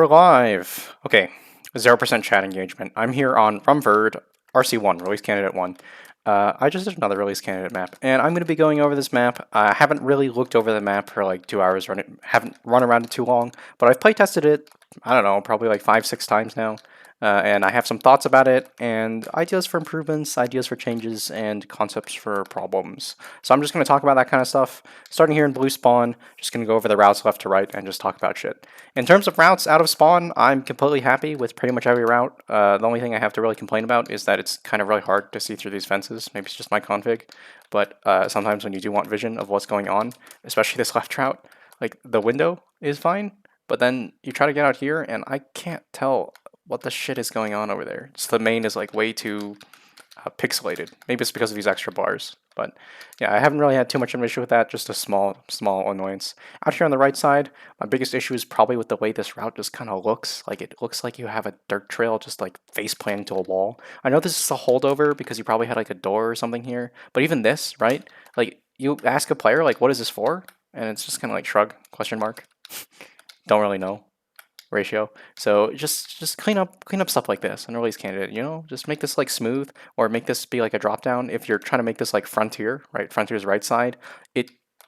We're live. Okay, 0% chat engagement. I'm here on Rumford RC1, release candidate 1. I just did another release candidate map, and I'm going to be going over this map. I haven't really looked over the map for like 2 hours, haven't run around it too long, but I've playtested it, I don't know, probably like 5-6 times now. And I have some thoughts about it, and ideas for improvements, ideas for changes, and concepts for problems. So I'm just going to talk about that kind of stuff. Starting here in blue spawn, just going to go over the routes left to right and just talk about shit. In terms of routes out of spawn, I'm completely happy with pretty much every route. The only thing I have to really complain about is that it's kind of really hard to see through these fences. Maybe it's just my config, but sometimes when you do want vision of what's going on, especially this left route, like the window is fine, but then you try to get out here and I can't tell what the shit is going on over there. Just the main is like way too pixelated. Maybe it's because of these extra bars. But yeah, I haven't really had too much of an issue with that, just a small annoyance. Out here on the right side, my biggest issue is probably with the way this route just kind of looks. Like it looks like you have a dirt trail just like face planting to a wall. I know this is a holdover because you probably had like a door or something here, but even this, right? Like you ask a player like, what is this for? And it's just kind of like shrug, question mark. Don't really know ratio. So just clean up stuff like this and release candidate, you know, just make this like smooth or make this be like a drop down. If you're trying to make this like frontier, right? Frontier's right side,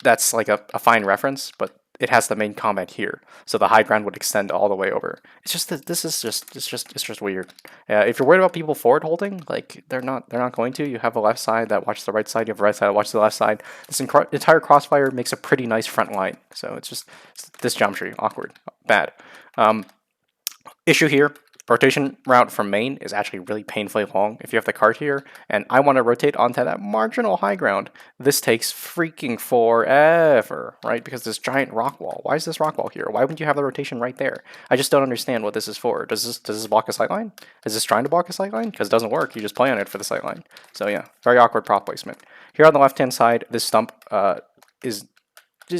that's like a fine reference, but it has the main comment here. So the high ground would extend all the way over. It's just that this is it's just weird. If you're worried about people forward holding, like they're not going to. You have a left side that watches the right side, you have a right side that watches the left side. This entire crossfire makes a pretty nice front line. So it's this geometry, awkward, bad. Issue here, rotation route from main is actually really painfully long. If you have the cart here, and I want to rotate onto that marginal high ground, this takes freaking forever, right? Because this giant rock wall. Why is this rock wall here? Why wouldn't you have the rotation right there? I just don't understand what this is for. Does this block a sightline? Is this trying to block a sightline? Because it doesn't work. You just play on it for the sightline. So yeah, very awkward prop placement. Here on the left-hand side, this stump is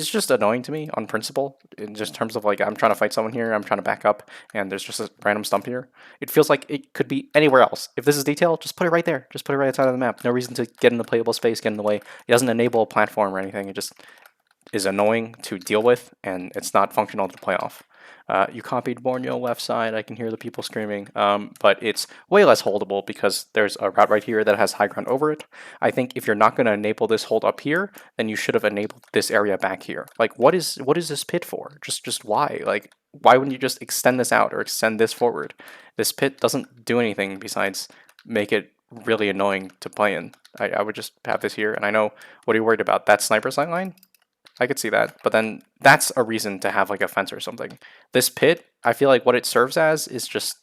just annoying to me on principle in just terms of like I'm trying to fight someone here, I'm trying to back up, and there's just a random stump here. It feels like it could be anywhere else. If this is detail, just put it right there. Just put it right outside of the map. No reason to get in the playable space, get in the way. It doesn't enable a platform or anything. It just is annoying to deal with, and it's not functional to play off. You copied Borneo left side. I can hear the people screaming, but it's way less holdable because there's a route right here that has high ground over it. I think if you're not going to enable this hold up here, then you should have enabled this area back here. Like, what is this pit for? Just why? Like, why wouldn't you just extend this out or extend this forward? This pit doesn't do anything besides make it really annoying to play in. I would just have this here, and I know what are you worried about? That sniper sight line? I could see that, but then that's a reason to have like a fence or something. This pit, I feel like what it serves as is just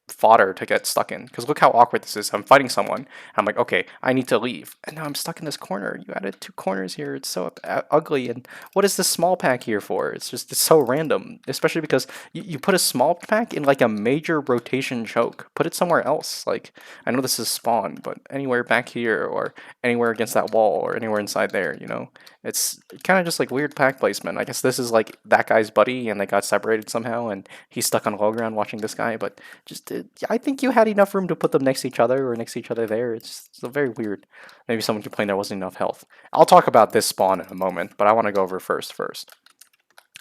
fodder to get stuck in. Because look how awkward this is. I'm fighting someone. I'm like, okay, I need to leave. And now I'm stuck in this corner. You added 2 corners here. It's so ugly. And what is this small pack here for? It's so random. Especially because you put a small pack in like a major rotation choke. Put it somewhere else. Like, I know this is spawn, but anywhere back here or anywhere against that wall or anywhere inside there, you know? It's kind of just like weird pack placement. I guess this is like that guy's buddy and they got separated somehow and he's stuck on low ground watching this guy, but just I think you had enough room to put them next to each other or next to each other there. It's very weird. Maybe someone complained there wasn't enough health. I'll talk about this spawn in a moment, but I want to go over first.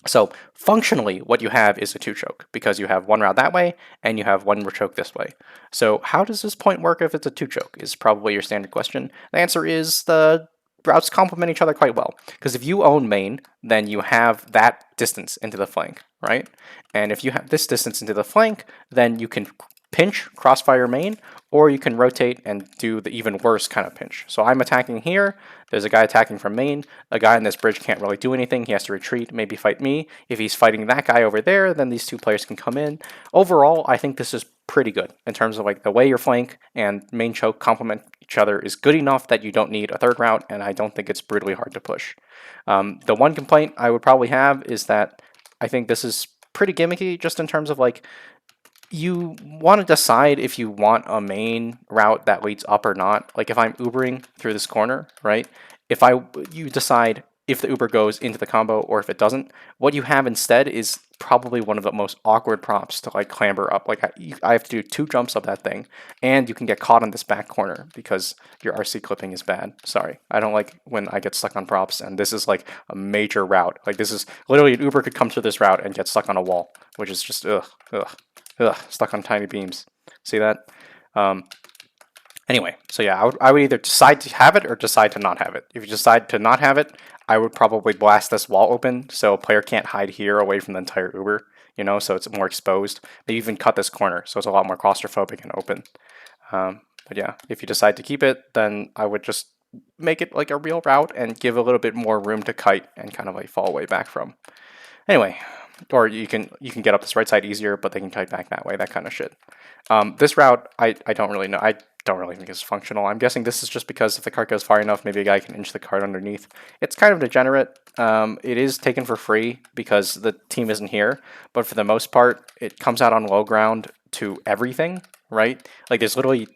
So functionally, what you have is a 2 choke because you have one route that way and you have one choke this way. So how does this point work if it's a 2 choke is probably your standard question. The answer is the routes complement each other quite well. Because if you own main, then you have that distance into the flank, right? And if you have this distance into the flank, then you can pinch, crossfire main, or you can rotate and do the even worse kind of pinch. So I'm attacking here, there's a guy attacking from main, a guy in this bridge can't really do anything, he has to retreat, maybe fight me. If he's fighting that guy over there, then these 2 players can come in. Overall, I think this is pretty good in terms of like the way your flank and main choke complement each other is good enough that you don't need a 3rd route, and I don't think it's brutally hard to push. The one complaint I would probably have is that I think this is pretty gimmicky just in terms of like you want to decide if you want a main route that leads up or not. Like if I'm Ubering through this corner, right? You decide if the Uber goes into the combo or if it doesn't. What you have instead is probably one of the most awkward props to like clamber up. Like I have to do 2 jumps up that thing, and you can get caught on this back corner because your RC clipping is bad. Sorry, I don't like when I get stuck on props, and this is like a major route. Like this is literally an Uber could come through this route and get stuck on a wall which is just stuck on tiny beams. See that? Anyway, so yeah, I would either decide to have it or decide to not have it. If you decide to not have it, I would probably blast this wall open so a player can't hide here away from the entire Uber, you know, so it's more exposed. They even cut this corner, so it's a lot more claustrophobic and open. But yeah, if you decide to keep it, then I would just make it like a real route and give a little bit more room to kite and kind of like fall away back from. Anyway, or you can get up this right side easier, but they can kite back that way, that kind of shit. This route, I don't really know. I don't really think it's functional. I'm guessing this is just because if the cart goes far enough, maybe a guy can inch the cart underneath. It's kind of degenerate. It is taken for free because the team isn't here, but for the most part, it comes out on low ground to everything, right? Like there's literally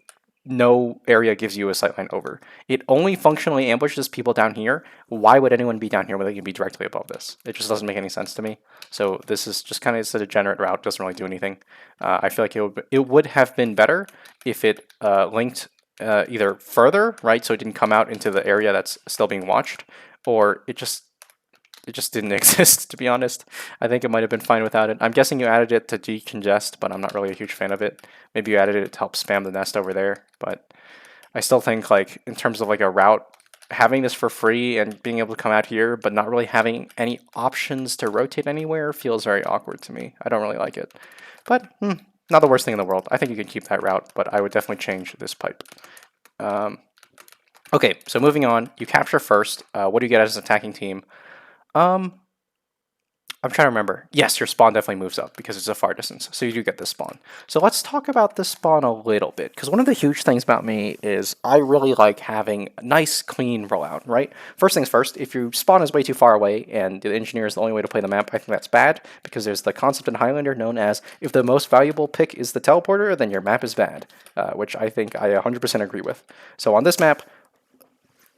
no area gives you a sightline over. It only functionally ambushes people down here. Why would anyone be down here when they can be directly above this? It just doesn't make any sense to me. So this is just kind of a degenerate route. Doesn't really do anything. I feel like it would have been better if it linked either further, right? So it didn't come out into the area that's still being watched, or it just didn't exist, to be honest. I think it might have been fine without it. I'm guessing you added it to decongest, but I'm not really a huge fan of it. Maybe you added it to help spam the nest over there, but I still think, like, in terms of like a route, having this for free and being able to come out here, but not really having any options to rotate anywhere feels very awkward to me. I don't really like it. But, not the worst thing in the world. I think you can keep that route, but I would definitely change this pipe. Okay, so moving on. You capture first. What do you get as an attacking team? I'm trying to remember. Yes, your spawn definitely moves up because it's a far distance, so you do get this spawn. So let's talk about this spawn a little bit, because one of the huge things about me is I really like having a nice, clean rollout, right? First things first, if your spawn is way too far away and the engineer is the only way to play the map, I think that's bad, because there's the concept in Highlander known as, if the most valuable pick is the teleporter, then your map is bad, which I think I 100% agree with. So on this map,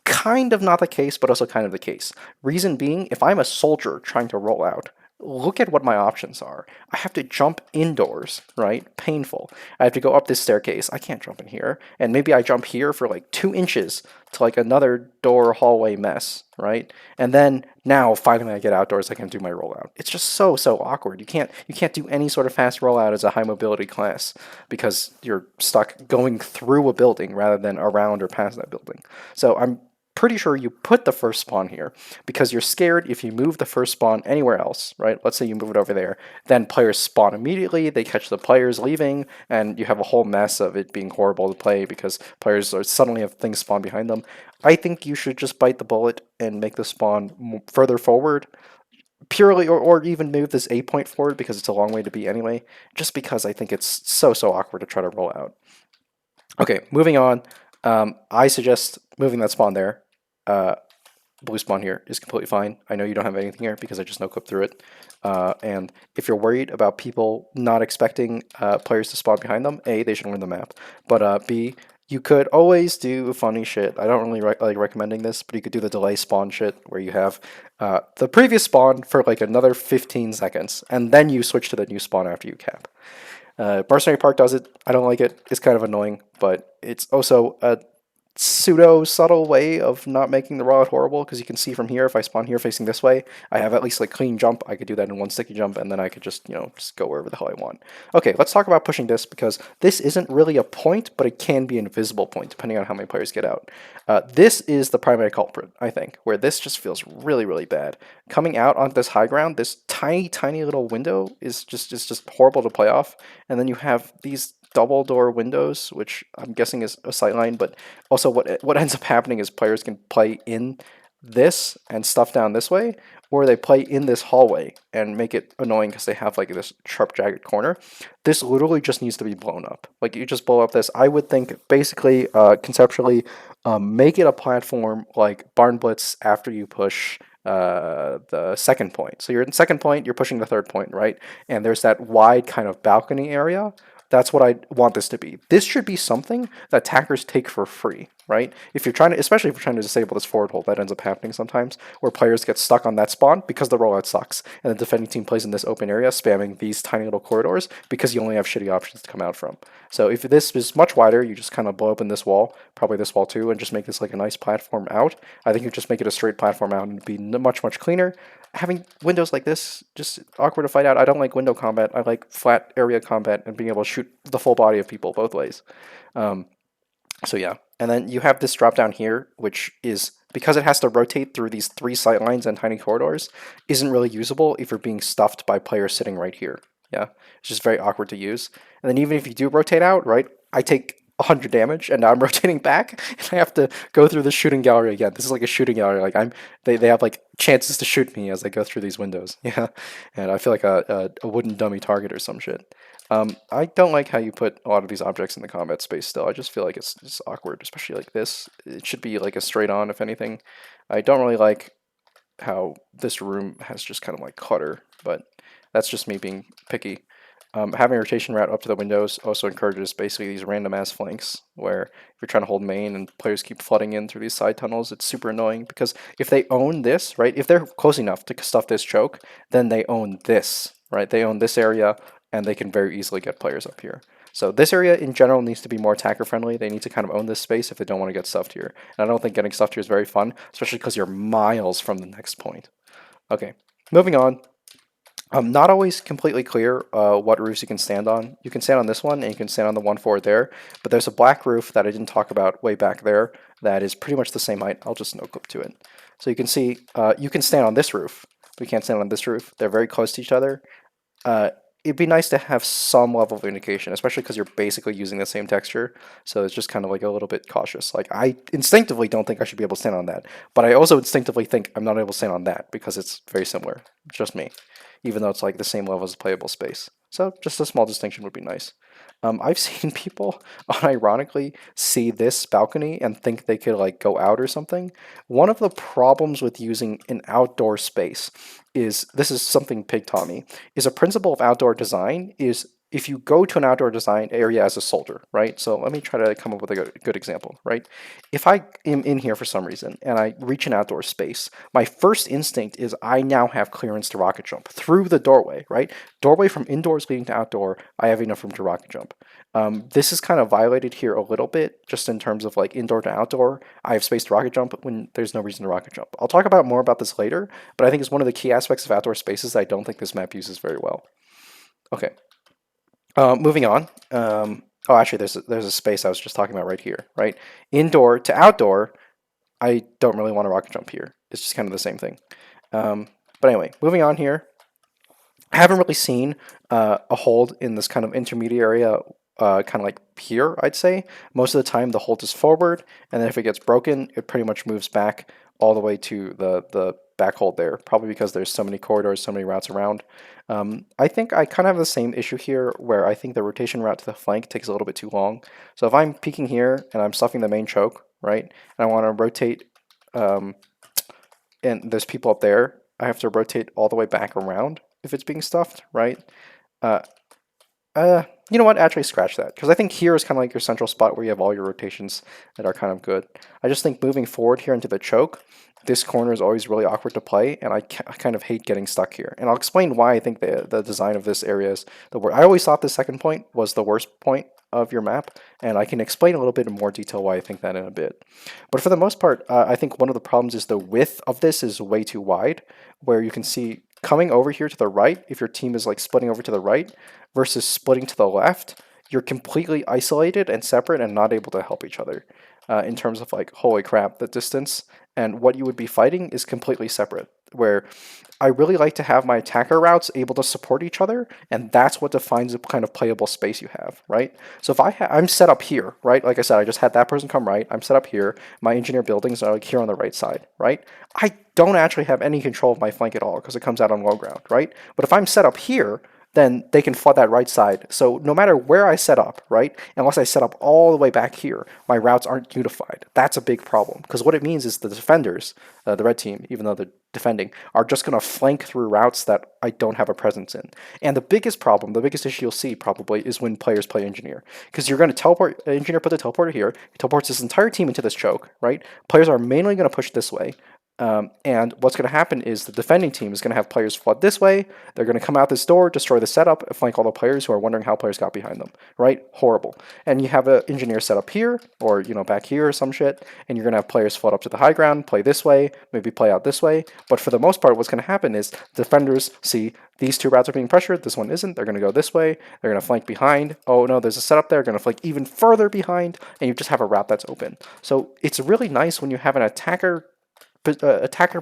kind of not the case, but also kind of the case. Reason being, if I'm a soldier trying to roll out, look at what my options are. I have to jump indoors, right? Painful. I have to go up this staircase. I can't jump in here. And maybe I jump here for like 2 inches to like another door hallway mess, right? And then now finally I get outdoors, I can do my rollout. It's just so awkward. You can't do any sort of fast rollout as a high mobility class because you're stuck going through a building rather than around or past that building. So I'm pretty sure you put the first spawn here because you're scared if you move the first spawn anywhere else, right? Let's say you move it over there, then players spawn immediately, they catch the players leaving, and you have a whole mess of it being horrible to play because players are suddenly have things spawn behind them. I think you should just bite the bullet and make the spawn further forward, purely, or even move this 8 point forward because it's a long way to be anyway, just because I think it's so awkward to try to roll out. Okay, moving on. I suggest moving that spawn there. Blue spawn here is completely fine. I know you don't have anything here because I just no-clip through it. And if you're worried about people not expecting players to spawn behind them, A, they should learn the map. But B, you could always do funny shit. I don't really like recommending this, but you could do the delay spawn shit where you have the previous spawn for like another 15 seconds, and then you switch to the new spawn after you cap. Mercenary Park does it. I don't like it. It's kind of annoying, but it's also a pseudo-subtle way of not making the rollout horrible, because you can see from here, if I spawn here facing this way, I have at least like clean jump. I could do that in one sticky jump, and then I could just, just go wherever the hell I want. Okay, let's talk about pushing this, because this isn't really a point, but it can be an invisible point, depending on how many players get out. This is the primary culprit, I think, where this just feels really bad. Coming out on this high ground, this tiny little window is just horrible to play off, and then you have these double door windows, which I'm guessing is a sightline, but also what ends up happening is players can play in this and stuff down this way, or they play in this hallway and make it annoying because they have like this sharp jagged corner. This literally just needs to be blown up. Like, you just blow up this. I would think basically conceptually make it a platform like Barn Blitz after you push the second point. So you're in second point, you're pushing the third point, right? And there's that wide kind of balcony area. That's what I want this to be. This should be something that attackers take for free, right? If you're trying to, especially if you're trying to disable this forward hold, that ends up happening sometimes, where players get stuck on that spawn because the rollout sucks, and the defending team plays in this open area, spamming these tiny little corridors because you only have shitty options to come out from. So if this is much wider, you just kind of blow open this wall, probably this wall too, and just make this like a nice platform out. I think you just make it a straight platform out and it'd be much, much cleaner. Having windows like this, just awkward to fight out. I don't like window combat. I like flat area combat and being able to shoot the full body of people both ways. So yeah, and then you have this drop down here, which is, because it has to rotate through these 3 sight lines and tiny corridors, isn't really usable if you're being stuffed by players sitting right here. Yeah, it's just very awkward to use. And then even if you do rotate out, right, I take 100 damage, and now I'm rotating back, and I have to go through the shooting gallery again. This is like a shooting gallery. Like they have like chances to shoot me as I go through these windows. Yeah, and I feel like a wooden dummy target or some shit. I don't like how you put a lot of these objects in the combat space still. I just feel like it's just awkward, especially like this. It should be like a straight on, if anything. I don't really like how this room has just kind of like clutter, but that's just me being picky. Having a rotation route up to the windows also encourages basically these random ass flanks where if you're trying to hold main and players keep flooding in through these side tunnels, it's super annoying because if they own this, right, if they're close enough to stuff this choke, then they own this, right? They own this area and they can very easily get players up here. So this area in general needs to be more attacker friendly. They need to kind of own this space if they don't want to get stuffed here. And I don't think getting stuffed here is very fun, especially because you're miles from the next point. Okay, moving on. Not always completely clear what roofs you can stand on. You can stand on this one, and you can stand on the one forward there, but there's a black roof that I didn't talk about way back there that is pretty much the same height. I'll just no-clip to it. So you can see, you can stand on this roof, but you can't stand on this roof. They're very close to each other. It'd be nice to have some level of indication, especially because you're basically using the same texture, so it's just kind of like a little bit cautious. Like, I instinctively don't think I should be able to stand on that, but I also instinctively think I'm not able to stand on that because it's very similar. Just me. Even though it's like the same level as playable space. So just a small distinction would be nice. I've seen people unironically see this balcony and think they could like go out or something. One of the problems with using an outdoor space is, this is something Pig taught me, is a principle of outdoor design is if you go to an outdoor design area as a soldier, right? So let me try to come up with a good example, right? If I am in here for some reason and I reach an outdoor space, my first instinct is I now have clearance to rocket jump through the doorway, right? Doorway from indoors leading to outdoor, I have enough room to rocket jump. This is kind of violated here a little bit, just in terms of like indoor to outdoor. I have space to rocket jump when there's no reason to rocket jump. I'll talk about more about this later, but I think it's one of the key aspects of outdoor spaces that I don't think this map uses very well. Okay. Moving on. Oh, actually, there's a space I was just talking about right here, right? Indoor to outdoor, I don't really want to rocket jump here. It's just kind of the same thing. But anyway, moving on here. I haven't really seen a hold in this kind of intermediate area, kind of like here, I'd say. Most of the time, the hold is forward, and then if it gets broken, it pretty much moves back all the way to the back hold there, probably because there's so many corridors, so many routes around. I think I kind of have the same issue here where I think the rotation route to the flank takes a little bit too long. So if I'm peeking here and I'm stuffing the main choke, right, and I want to rotate, and there's people up there, I have to rotate all the way back around if it's being stuffed, right? You know what? Actually, scratch that, because I think here is kind of like your central spot where you have all your rotations that are kind of good. I just think moving forward here into the choke, this corner is always really awkward to play, and I kind of hate getting stuck here. And I'll explain why I think the design of this area is the worst. I always thought the second point was the worst point of your map, and I can explain a little bit in more detail why I think that in a bit. But for the most part, I think one of the problems is the width of this is way too wide, where you can see coming over here to the right, if your team is like splitting over to the right versus splitting to the left, you're completely isolated and separate and not able to help each other in terms of like, holy crap, the distance and what you would be fighting is completely separate, where I really like to have my attacker routes able to support each other, and that's what defines the kind of playable space you have, right? So if I'm set up here, right? Like I said, I just had that person come right. I'm set up here. My engineer buildings are like here on the right side, right? I don't actually have any control of my flank at all because it comes out on low ground, right? But if I'm set up here, then they can flood that right side. So no matter where I set up, right, unless I set up all the way back here, my routes aren't unified. That's a big problem, because what it means is the defenders, the red team, even though they're defending, are just going to flank through routes that I don't have a presence in. And the biggest problem, the biggest issue you'll see probably is when players play engineer, because you're going to teleport, engineer put the teleporter here, he teleports this entire team into this choke, right? Players are mainly going to push this way. And what's going to happen is the defending team is going to have players flood this way. They're going to come out this door, destroy the setup, flank all the players who are wondering how players got behind them. Right? Horrible. And you have an engineer set up here, or back here or some shit, and you're going to have players flood up to the high ground, play this way, maybe play out this way. But for the most part, what's going to happen is defenders see these two routes are being pressured. This one isn't. They're going to go this way. They're going to flank behind. Oh no, there's a setup there. They're going to flank even further behind, and you just have a route that's open. So it's really nice when you have an attacker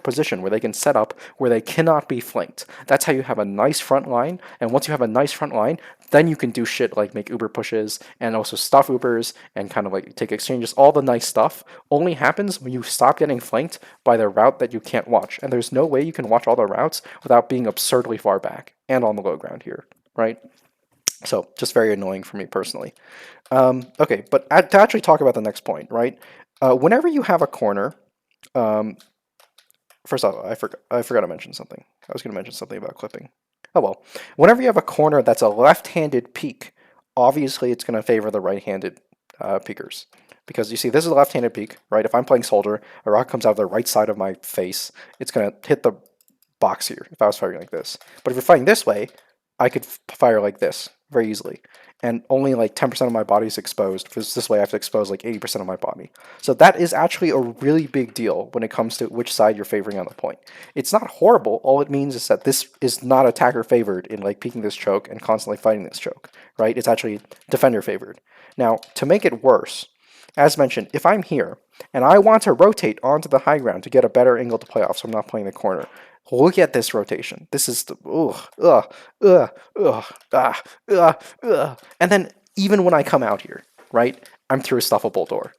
position where they can set up where they cannot be flanked. That's how you have a nice front line, and once you have a nice front line, then you can do shit like make Uber pushes and also stuff Ubers and kind of like take exchanges. All the nice stuff only happens when you stop getting flanked by the route that you can't watch, and there's no way you can watch all the routes without being absurdly far back and on the low ground here, right? So just very annoying for me personally. Okay, but to actually talk about the next point, right? Whenever you have a corner, first off, I forgot to mention something. I was going to mention something about clipping. Oh well. Whenever you have a corner that's a left-handed peek, obviously it's going to favor the right-handed peekers. Because you see, this is a left-handed peek, right? If I'm playing soldier, a rock comes out of the right side of my face, it's going to hit the box here if I was firing like this. But if you're firing this way, I could fire like this very easily. And only like 10% of my body is exposed, because this way I have to expose like 80% of my body. So that is actually a really big deal when it comes to which side you're favoring on the point. It's not horrible. All it means is that this is not attacker favored in like peeking this choke and constantly fighting this choke, right? It's actually defender favored. Now, to make it worse, as mentioned, if I'm here and I want to rotate onto the high ground to get a better angle to play off, so I'm not playing the corner, look at this rotation. This is the and then even when I come out here, right, I'm through a stuffable door.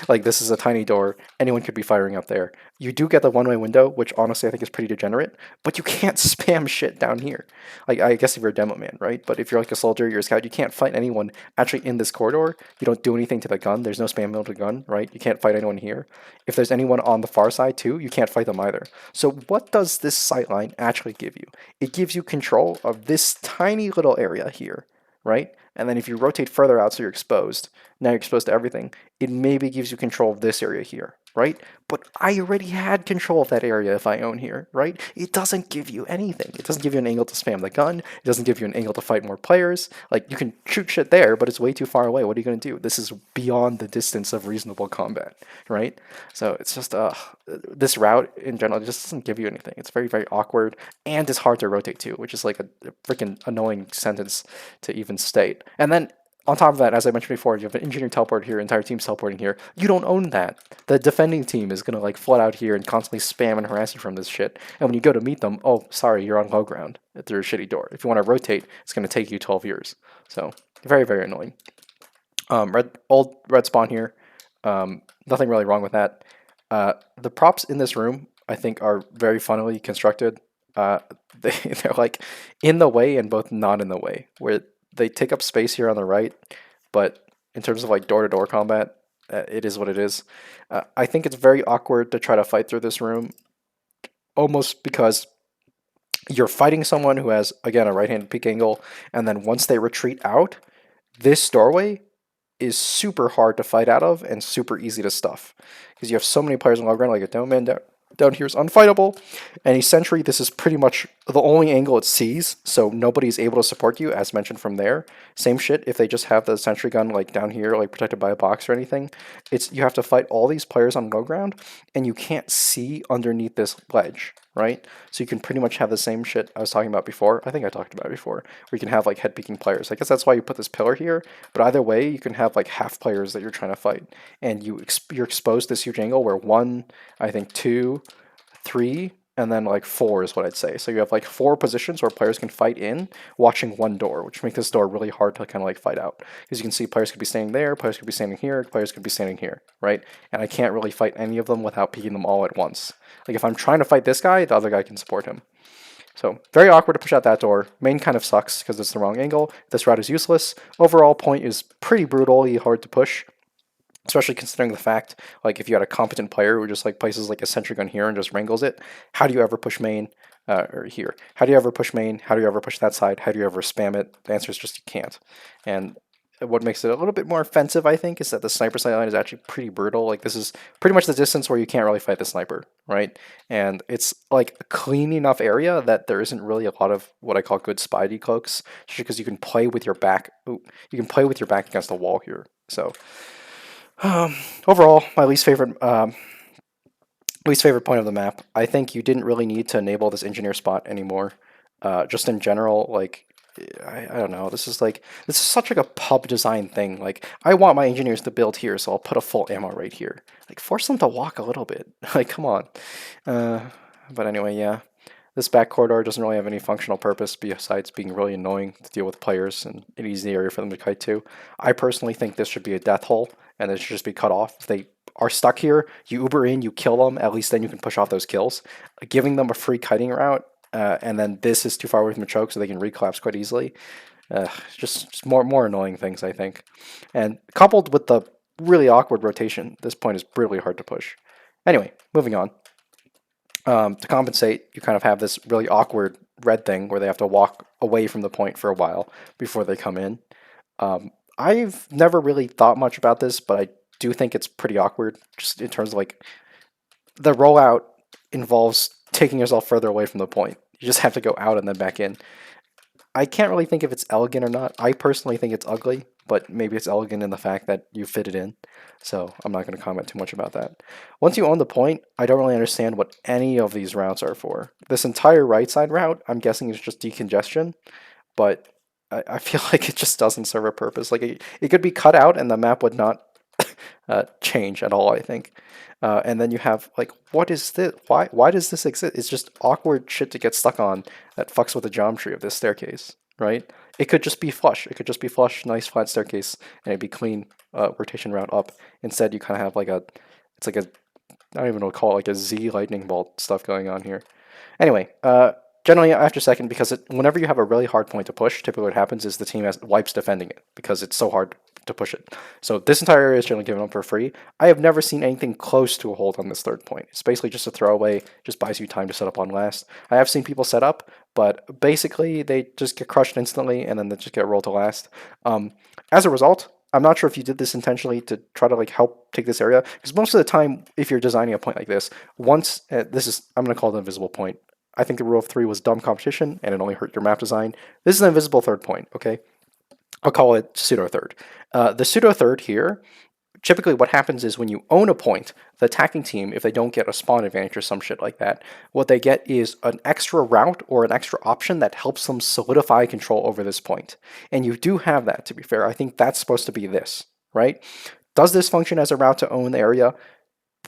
Like, this is a tiny door. Anyone could be firing up there. You do get the one-way window, which honestly I think is pretty degenerate, but you can't spam shit down here. Like, I guess if you're a demo man, right? But if you're like a soldier, you're a scout, you can't fight anyone actually in this corridor. You don't do anything to the gun. There's no spam mill to the gun, right? You can't fight anyone here. If there's anyone on the far side too, you can't fight them either. So what does this sightline actually give you? It gives you control of this tiny little area here, right? And then if you rotate further out so you're exposed, now you're exposed to everything, it maybe gives you control of this area here, right? But I already had control of that area if I own here, right? It doesn't give you anything. It doesn't give you an angle to spam the gun. It doesn't give you an angle to fight more players. Like, you can shoot shit there, but it's way too far away. What are you going to do? This is beyond the distance of reasonable combat, right? So it's just, this route in general just doesn't give you anything. It's very, very awkward, and it's hard to rotate to, which is like a freaking annoying sentence to even state. And then on top of that, as I mentioned before, you have an engineer teleport here, entire team's teleporting here. You don't own that. The defending team is going to like flood out here and constantly spam and harass you from this shit. And when you go to meet them, oh, sorry, you're on low ground through a shitty door. If you want to rotate, it's going to take you 12 years. So very, very annoying. Old red spawn here. Nothing really wrong with that. The props in this room, I think, are very funnily constructed. They're like in the way and both not in the way, where they take up space here on the right, but in terms of like door-to-door combat, it is what it is. I think it's very awkward to try to fight through this room, almost because you're fighting someone who has, again, a right-handed peek angle, and then once they retreat out, this doorway is super hard to fight out of and super easy to stuff, because you have so many players on low ground, like a dome man down here is unfightable. Any sentry, this is pretty much the only angle it sees, so nobody's able to support you, as mentioned from there. Same shit if they just have the sentry gun like down here, like protected by a box or anything. You have to fight all these players on low ground, and you can't see underneath this ledge, right? So you can pretty much have the same shit I was talking about before. I think I talked about it before, where you can have like head peeking players. I guess that's why you put this pillar here, but either way, you can have like half players that you're trying to fight, and you're exposed to this huge angle where 1, I think 2, 3, and then like 4 is what I'd say. So you have like 4 positions where players can fight in, watching one door, which makes this door really hard to kind of like fight out. Because you can see players could be standing there, players could be standing here, players could be standing here, right? And I can't really fight any of them without peeking them all at once. Like if I'm trying to fight this guy, the other guy can support him. So very awkward to push out that door. Main kind of sucks because it's the wrong angle. This route is useless. Overall point is pretty brutally hard to push, especially considering the fact, like, if you had a competent player who just like places like a sentry gun here and just wrangles it, how do you ever push main or here? How do you ever push main? How do you ever push that side? How do you ever spam it? The answer is just you can't. And what makes it a little bit more offensive, I think, is that the sniper sight line is actually pretty brutal. Like, this is pretty much the distance where you can't really fight the sniper, right? And it's like a clean enough area that there isn't really a lot of what I call good spidey cloaks, just because you can play with your back. Ooh, you can play with your back against the wall here. So overall, my least favorite point of the map. I think you didn't really need to enable this engineer spot anymore. Just in general, like, I don't know. This is such like a pub design thing. Like, I want my engineers to build here, so I'll put a full ammo right here. Like, force them to walk a little bit. Like, come on. But anyway, yeah. This back corridor doesn't really have any functional purpose besides being really annoying to deal with players and an easy area for them to kite to. I personally think this should be a death hole, and it should just be cut off. If they are stuck here, you Uber in, you kill them, at least then you can push off those kills. Giving them a free kiting route, and then this is too far away from the choke so they can recollapse quite easily. Just more annoying things, I think. And coupled with the really awkward rotation, this point is brutally hard to push. Anyway, moving on. To compensate, you kind of have this really awkward red thing where they have to walk away from the point for a while before they come in. I've never really thought much about this, but I do think it's pretty awkward, just in terms of like the rollout involves taking yourself further away from the point. You just have to go out and then back in. I can't really think if it's elegant or not. I personally think it's ugly, but maybe it's elegant in the fact that you fit it in. So I'm not going to comment too much about that. Once you own the point, I don't really understand what any of these routes are for. This entire right side route, I'm guessing, is just decongestion, but I feel like it just doesn't serve a purpose. Like, it could be cut out and the map would not change at all, I think. And then you have, like, what is this? Why does this exist? It's just awkward shit to get stuck on that fucks with the geometry of this staircase, right? It could just be flush. It could just be flush, nice flat staircase, and it'd be clean rotation route up. Instead, you kind of have like it's like a, I don't even know what to call it, like a Z lightning bolt stuff going on here. Anyway, generally after second, because whenever you have a really hard point to push, typically what happens is the team wipes defending it because it's so hard to push it. So this entire area is generally given up for free. I have never seen anything close to a hold on this third point. It's basically just a throwaway, just buys you time to set up on last. I have seen people set up, but basically they just get crushed instantly and then they just get rolled to last. As a result, I'm not sure if you did this intentionally to try to like help take this area, because most of the time, if you're designing a point like this, once I'm going to call it an invisible point. I think the rule of three was dumb competition and it only hurt your map design. This is an invisible third point, okay? I'll call it pseudo third. The pseudo third here, typically what happens is when you own a point, the attacking team, if they don't get a spawn advantage or some shit like that, what they get is an extra route or an extra option that helps them solidify control over this point. And you do have that, to be fair. I think that's supposed to be this, right? Does this function as a route to own the area?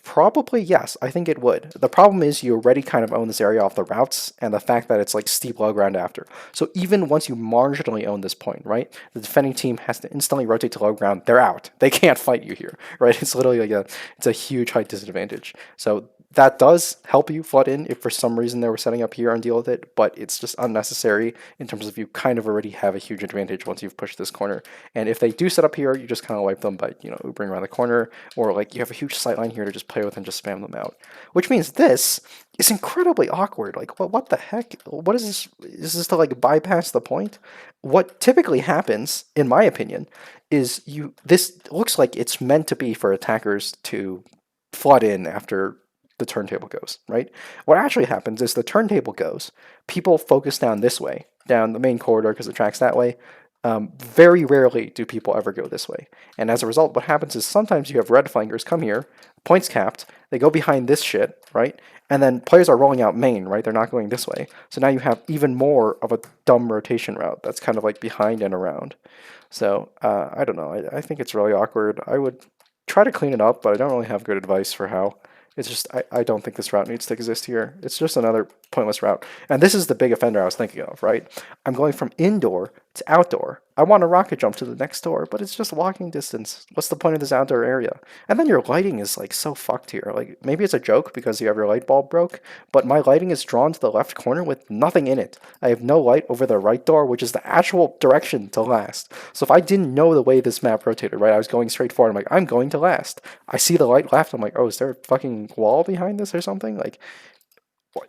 Probably yes, I think it would. The problem is you already kind of own this area off the routes and the fact that it's like steep low ground after. So even once you marginally own this point, right, the defending team has to instantly rotate to low ground. They're out. They can't fight you here, right? It's literally like it's a huge height disadvantage. So that does help you flood in if for some reason they were setting up here and deal with it, but it's just unnecessary in terms of you kind of already have a huge advantage once you've pushed this corner. And if they do set up here, you just kind of wipe them by, Ubering around the corner, or like you have a huge sight line here to just play with and just spam them out. Which means this is incredibly awkward. Like, what the heck? What is this? Is this to like bypass the point? What typically happens, in my opinion, is this looks like it's meant to be for attackers to flood in after the turntable goes, right? What actually happens is the turntable goes, people focus down this way, down the main corridor because it tracks that way. Very rarely do people ever go this way. And as a result, what happens is sometimes you have red flankers come here, points capped, they go behind this shit, right? And then players are rolling out main, right? They're not going this way. So now you have even more of a dumb rotation route that's kind of like behind and around. So, I don't know. I think it's really awkward. I would try to clean it up, but I don't really have good advice for how. It's just, I don't think this route needs to exist here. It's just another pointless route. And this is the big offender I was thinking of, right? I'm going from indoor to outdoor. I want to rocket jump to the next door, but it's just walking distance. What's the point of this outdoor area? And then your lighting is like so fucked here. Like maybe it's a joke because you have your light bulb broke, but my lighting is drawn to the left corner with nothing in it. I have no light over the right door, which is the actual direction to last. So if I didn't know the way this map rotated, right, I was going straight forward. I'm like, I'm going to last. I see the light left. I'm like, oh, is there a fucking wall behind this or something? Like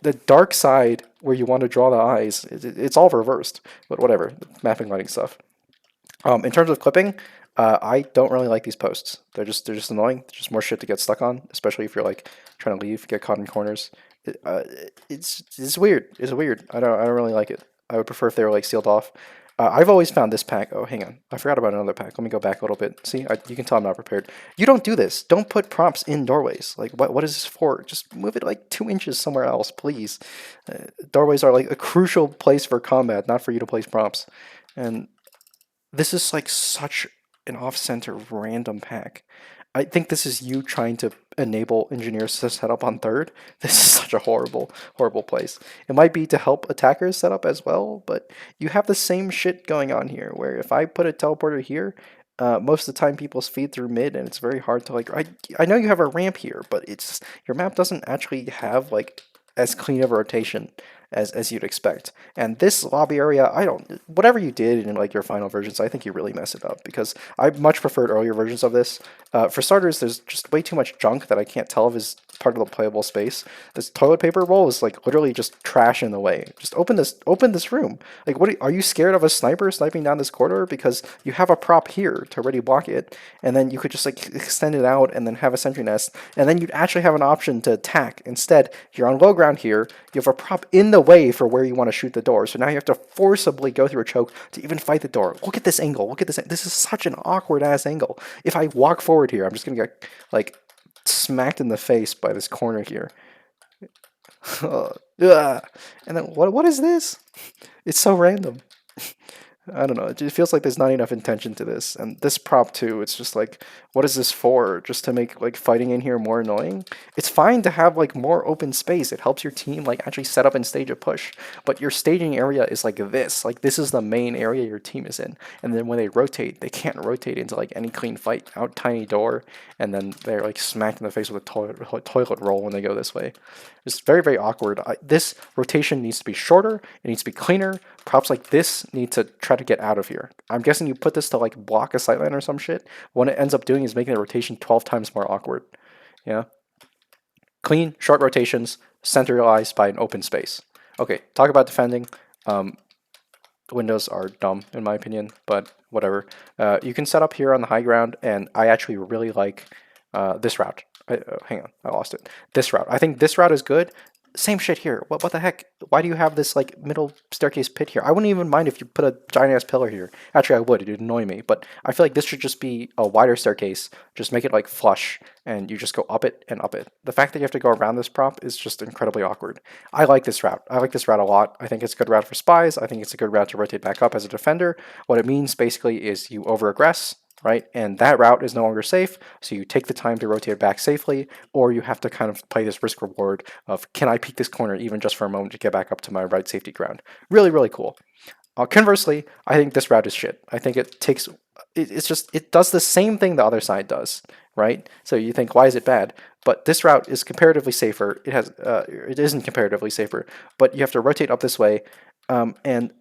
the dark side where you want to draw the eyes, it's all reversed. But whatever, mapping lighting stuff. In terms of clipping, I don't really like these posts. They're just annoying. They're just more shit to get stuck on, especially if you're like trying to leave, get caught in corners. It's weird. It's weird. I don't really like it. I would prefer if they were like sealed off. I've always found this pack. Oh, hang on. I forgot about another pack. Let me go back a little bit. See, you can tell I'm not prepared. You don't do this. Don't put props in doorways. Like, what is this for? Just move it like 2 inches somewhere else, please. Doorways are like a crucial place for combat, not for you to place props. And this is like such an off-center random pack. I think this is you trying to enable engineers to set up on third. This is such a horrible, horrible place. It might be to help attackers set up as well, but you have the same shit going on here, where if I put a teleporter here, most of the time people feed through mid, and it's very hard to like. I know you have a ramp here, but it's your map doesn't actually have like as clean of a rotation as you'd expect. And this lobby area, whatever you did in like your final versions, I think you really mess it up because I much preferred earlier versions of this. For starters, there's just way too much junk that I can't tell if is part of the playable space. This toilet paper roll is like literally just trash in the way. Just open this room. Like, are you scared of a sniper sniping down this corridor? Because you have a prop here to already block it, and then you could just like extend it out and then have a sentry nest, and then you'd actually have an option to attack. Instead, you're on low ground here. You have a prop in the way for where you want to shoot the door. So now you have to forcibly go through a choke to even fight the door. Look at this angle. Look at this. This is such an awkward ass angle. If I walk forward here, I'm just gonna get like smacked in the face by this corner here. And then what is this? It's so random. I don't know. It just feels like there's not enough intention to this. And this prop too, it's just like, what is this for? Just to make like fighting in here more annoying? It's fine to have like more open space. It helps your team like actually set up and stage a push. But your staging area is like this. Like this is the main area your team is in. And then when they rotate, they can't rotate into like any clean fight out tiny door. And then they're like smacked in the face with a toilet roll when they go this way. It's very, very awkward. This rotation needs to be shorter. It needs to be cleaner. Props like this need to try to get out of here. I'm guessing you put this to like block a sightline or some shit. What it ends up doing is making the rotation 12 times more awkward. Yeah. Clean, short rotations, centralized by an open space. Okay, talk about defending. Windows are dumb in my opinion, but whatever. You can set up here on the high ground, and I actually really like this route. Hang on, I lost it. This route. I think this route is good. Same shit here. What the heck? Why do you have this like middle staircase pit here? I wouldn't even mind if you put a giant ass pillar here. Actually, I would. It'd annoy me. But I feel like this should just be a wider staircase. Just make it like flush, and you just go up it and up it. The fact that you have to go around this prop is just incredibly awkward. I like this route. I like this route a lot. I think it's a good route for spies. I think it's a good route to rotate back up as a defender. What it means basically is you over-aggress, right? And that route is no longer safe, so you take the time to rotate back safely, or you have to kind of play this risk reward of, can I peek this corner even just for a moment to get back up to my right safety ground? Really, really cool. Conversely, I think this route is shit. I think it does the same thing the other side does, right? So you think, why is it bad? But this route is comparatively safer. It isn't comparatively safer, but you have to rotate up this way, and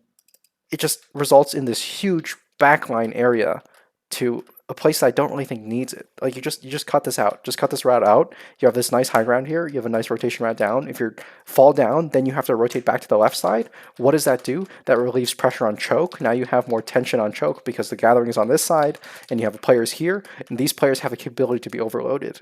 it just results in this huge backline area to a place that I don't really think needs it. Like you just cut this out. Just cut this route out. You have this nice high ground here. You have a nice rotation route down. If you fall down, then you have to rotate back to the left side. What does that do? That relieves pressure on choke. Now you have more tension on choke because the gathering is on this side, and you have players here, and these players have the capability to be overloaded.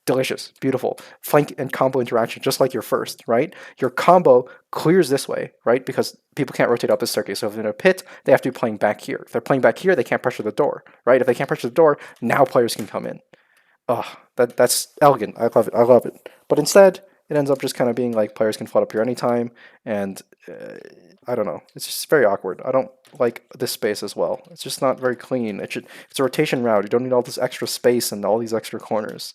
Delicious, beautiful. Flank and combo interaction, just like your first, right? Your combo clears this way, right? Because people can't rotate up this staircase. So if they're in a pit, they have to be playing back here. If they're playing back here, they can't pressure the door, right? If they can't pressure the door, now players can come in. That's elegant. I love it. I love it. But instead, it ends up just kind of being like players can flood up here anytime, and I don't know. It's just very awkward. I don't like this space as well. It's just not very clean. It's a rotation route. You don't need all this extra space and all these extra corners.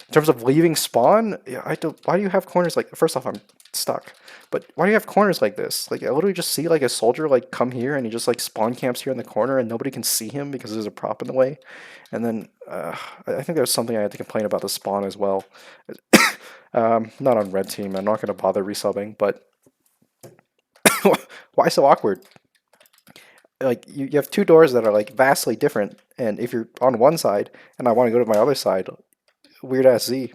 In terms of leaving spawn, yeah, I don't. Why do you have corners like? First off, I'm stuck. But why do you have corners like this? Like I literally just see like a soldier like come here and he just like spawn camps here in the corner and nobody can see him because there's a prop in the way. And then I think there's something I had to complain about the spawn as well. Not on red team. I'm not going to bother resubbing, but why so awkward? Like you have two doors that are like vastly different, and if you're on one side and I want to go to my other side, weird ass Z.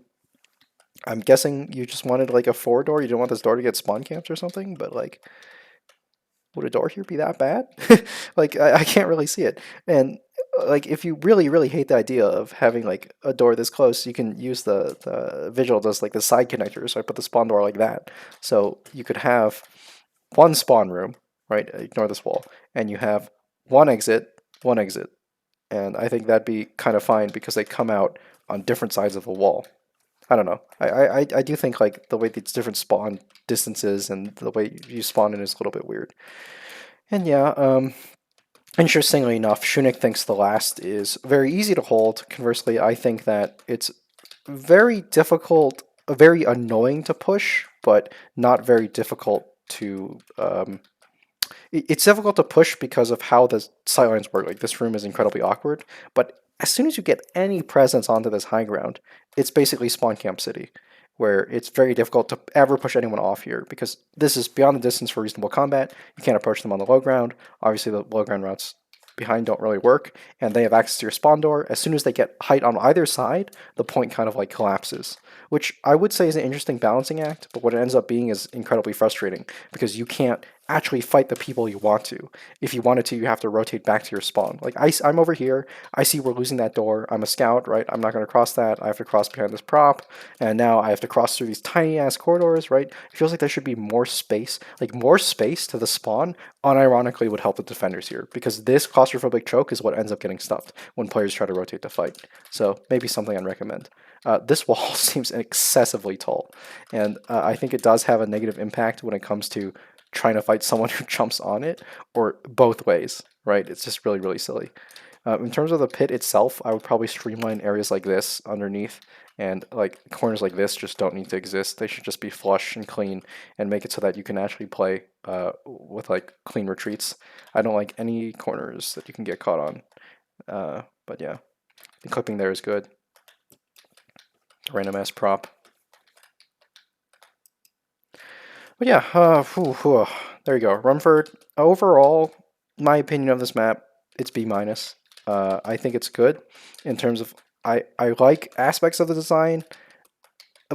I'm guessing you just wanted like a 4 door. You didn't want this door to get spawn camped or something, but like, would a door here be that bad? Like, I can't really see it. And like, if you really, really hate the idea of having like a door this close, you can use the visual does like the side connectors. So I put the spawn door like that. So you could have one spawn room, right? Ignore this wall, and you have one exit, and I think that'd be kind of fine because they come out on different sides of the wall. I don't know. I do think like the way these different spawn distances and the way you spawn in is a little bit weird. And yeah, interestingly enough, Shunik thinks the last is very easy to hold. Conversely, I think that it's very difficult, very annoying to push, but not very difficult to it's difficult to push because of how the sightlines work. Like this room is incredibly awkward, but as soon as you get any presence onto this high ground, it's basically spawn camp city, where it's very difficult to ever push anyone off here because this is beyond the distance for reasonable combat. You can't approach them on the low ground. Obviously, the low ground routes behind don't really work, and they have access to your spawn door. As soon as they get height on either side, the point kind of like collapses, which I would say is an interesting balancing act, but what it ends up being is incredibly frustrating because you can't actually fight the people you want to. If you wanted to, you have to rotate back to your spawn. Like I'm over here, I see we're losing that door. I'm a scout, right? I'm not going to cross that. I have to cross behind this prop, and now I have to cross through these tiny ass corridors, right? It feels like there should be more space, like more space to the spawn. Unironically, would help the defenders here because this claustrophobic choke is what ends up getting stuffed when players try to rotate to fight. So maybe something I'd recommend. This wall seems excessively tall, and I think it does have a negative impact when it comes to trying to fight someone who jumps on it, or both ways, right? It's just really, really silly. In terms of the pit itself, I would probably streamline areas like this underneath, and like corners like this just don't need to exist. They should just be flush and clean, and make it so that you can actually play with like clean retreats. I don't like any corners that you can get caught on. But yeah, the clipping there is good. Random ass prop. But yeah, there you go. Rumford. Overall, my opinion of this map, it's B minus. I think it's good in terms of I like aspects of the design,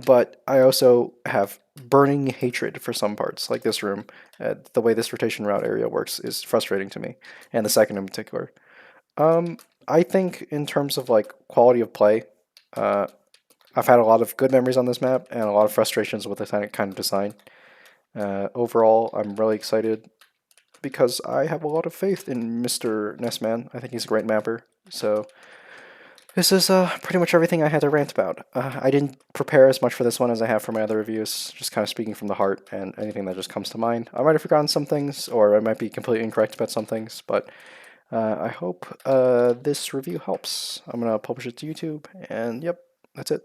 but I also have burning hatred for some parts, like this room. The way this rotation route area works is frustrating to me, and the second in particular. I think in terms of like quality of play, I've had a lot of good memories on this map and a lot of frustrations with the kind of design. Overall, I'm really excited because I have a lot of faith in Mr. Nessman. I think he's a great mapper. So this is pretty much everything I had to rant about. I didn't prepare as much for this one as I have for my other reviews, just kind of speaking from the heart and anything that just comes to mind. I might have forgotten some things, or I might be completely incorrect about some things, but I hope this review helps. I'm going to publish it to YouTube, and yep, that's it.